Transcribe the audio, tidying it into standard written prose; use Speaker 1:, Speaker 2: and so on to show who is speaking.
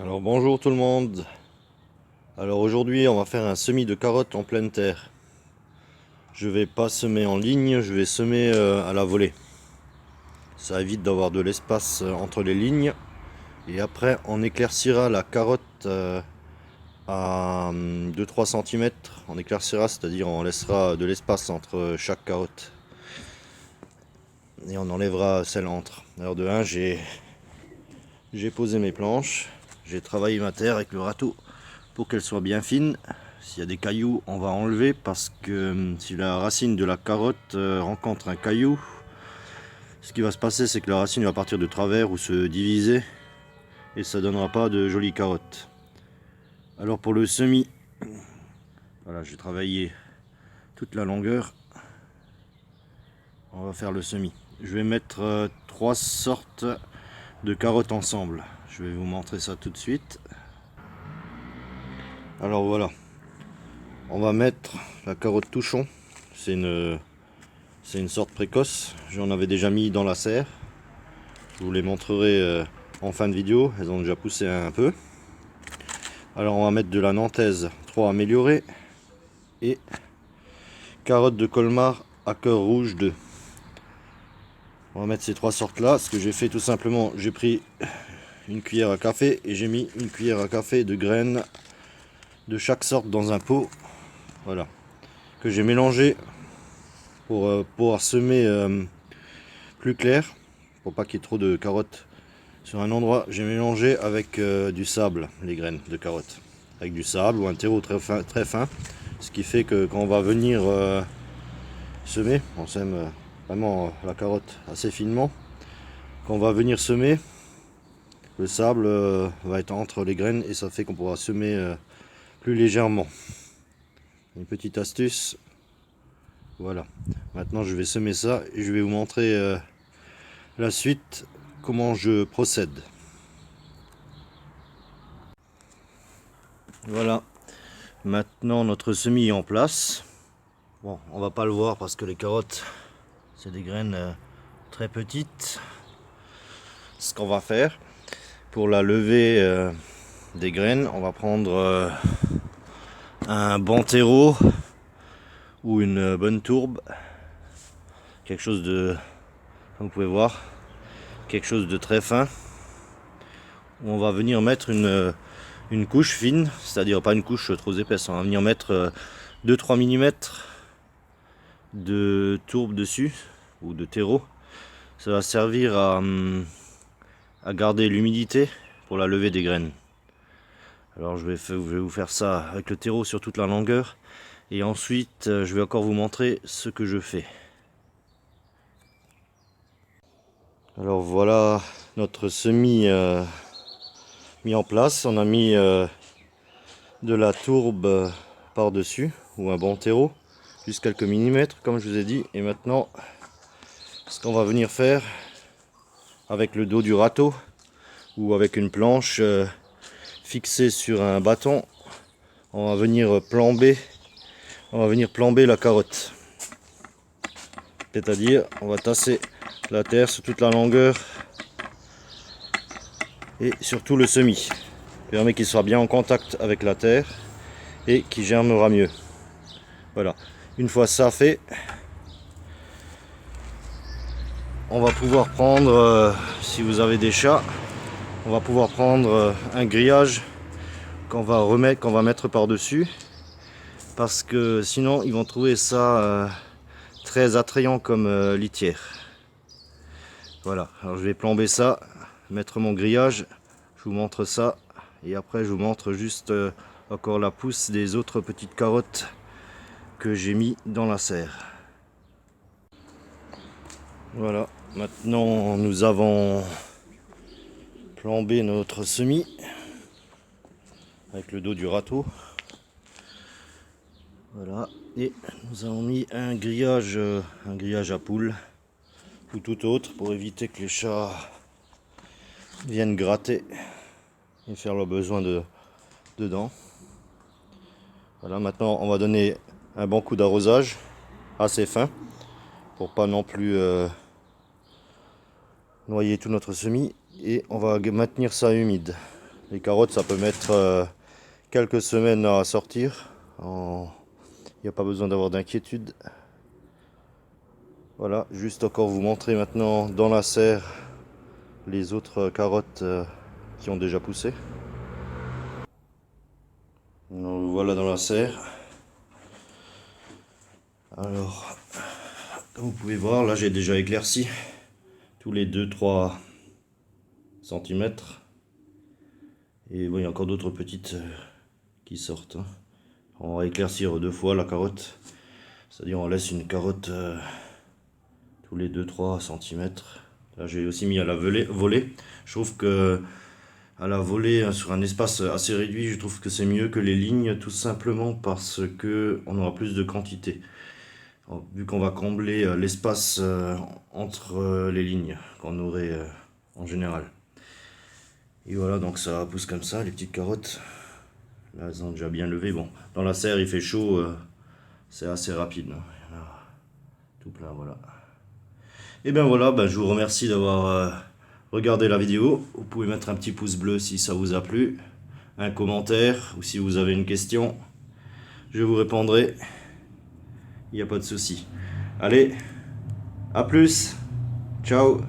Speaker 1: Alors bonjour tout le monde. Alors aujourd'hui on va faire un semis de carottes en pleine terre. Je vais pas semer en ligne, je vais semer à la volée. Ça évite d'avoir de l'espace entre les lignes. Et après on éclaircira la carotte à 2-3 cm. On éclaircira, c'est-à-dire on laissera de l'espace entre chaque carotte. Et on enlèvera celle entre. Alors de 1 j'ai posé mes planches. J'ai travaillé ma terre avec le râteau pour qu'elle soit bien fine. S'il y a des cailloux, on va enlever parce que si la racine de la carotte rencontre un caillou, ce qui va se passer, c'est que la racine va partir de travers ou se diviser et ça donnera pas de jolies carottes. Alors pour le semis, voilà, j'ai travaillé toute la longueur. On va faire le semis. Je vais mettre 3 sortes de carottes ensemble. Je vais vous montrer ça tout de suite. Alors voilà, on va mettre la carotte touchon. C'est une sorte précoce. J'en avais déjà mis dans la serre. Je vous les montrerai en fin de vidéo. Elles ont déjà poussé un peu. Alors on va mettre de la nantaise 3 améliorée et carotte de Colmar à cœur rouge 2. On va mettre ces 3 sortes là. Ce que j'ai fait tout simplement, j'ai pris une cuillère à café et j'ai mis une cuillère à café de graines de chaque sorte dans un pot. Voilà. Que j'ai mélangé pour pouvoir semer plus clair. Pour pas qu'il y ait trop de carottes sur un endroit. J'ai mélangé avec du sable les graines de carottes. Avec du sable ou un terreau très fin. Ce qui fait que quand on va venir semer, on sème vraiment la carotte assez finement. Quand on va venir semer, le sable va être entre les graines et ça fait qu'on pourra semer plus légèrement. Une petite astuce. Voilà. Maintenant je vais semer ça et je vais vous montrer la suite, comment je procède. Voilà. Maintenant notre semis est en place. Bon, on va pas le voir parce que les carottes, c'est des graines très petites. Ce qu'on va faire pour la levée des graines, on va prendre un bon terreau ou une bonne tourbe, quelque chose de, comme vous pouvez voir, quelque chose de très fin, où on va venir mettre une couche fine, c'est-à-dire pas une couche trop épaisse, on va venir mettre 2-3 mm de tourbe dessus ou de terreau. Ça va servir à garder l'humidité pour la levée des graines. Alors je vais vous faire ça avec le terreau sur toute la longueur et ensuite je vais encore vous montrer ce que je fais. Alors voilà notre semis mis en place. On a mis de la tourbe par dessus ou un bon terreau, juste quelques millimètres comme je vous ai dit. Et maintenant ce qu'on va venir faire avec le dos du râteau ou avec une planche fixée sur un bâton, on va venir plomber la carotte. C'est-à-dire on va tasser la terre sur toute la longueur et surtout le semis. Permet qu'il soit bien en contact avec la terre et qu'il germera mieux. Voilà. Une fois ça fait, on va pouvoir prendre, si vous avez des chats, on va pouvoir prendre un grillage qu'on va mettre par-dessus. Parce que sinon ils vont trouver ça très attrayant comme litière. Voilà, alors je vais plomber ça, mettre mon grillage, je vous montre ça et après je vous montre juste encore la pousse des autres petites carottes que j'ai mis dans la serre. Voilà, maintenant nous avons plombé notre semis avec le dos du râteau. Voilà, et nous avons mis un grillage à poules ou tout autre pour éviter que les chats viennent gratter et faire leurs besoins dedans. Voilà, maintenant on va donner un bon coup d'arrosage assez fin pour pas non plus noyer tout notre semis et on va maintenir ça humide. Les carottes, ça peut mettre quelques semaines à sortir. Il n'y a pas besoin d'avoir d'inquiétude. Voilà, juste encore vous montrer maintenant dans la serre les autres carottes qui ont déjà poussé. Donc, voilà dans la serre. Alors, comme vous pouvez voir, là j'ai déjà éclairci tous les 2-3 cm. Et bon, il y a encore d'autres petites qui sortent. On va éclaircir 2 fois la carotte. C'est-à-dire on laisse une carotte tous les 2-3 cm. Là j'ai aussi mis à la volée. Je trouve que à la volée sur un espace assez réduit, je trouve que c'est mieux que les lignes, tout simplement parce que on aura plus de quantité. Vu qu'on va combler l'espace entre les lignes qu'on aurait en général. Et voilà, donc ça pousse comme ça, les petites carottes. Là, elles ont déjà bien levé. Bon, dans la serre, il fait chaud, c'est assez rapide. Là, tout plein, voilà. Et bien voilà, ben, je vous remercie d'avoir regardé la vidéo. Vous pouvez mettre un petit pouce bleu si ça vous a plu, un commentaire ou si vous avez une question. Je vous répondrai. Il n'y a pas de souci. Allez, à plus. Ciao.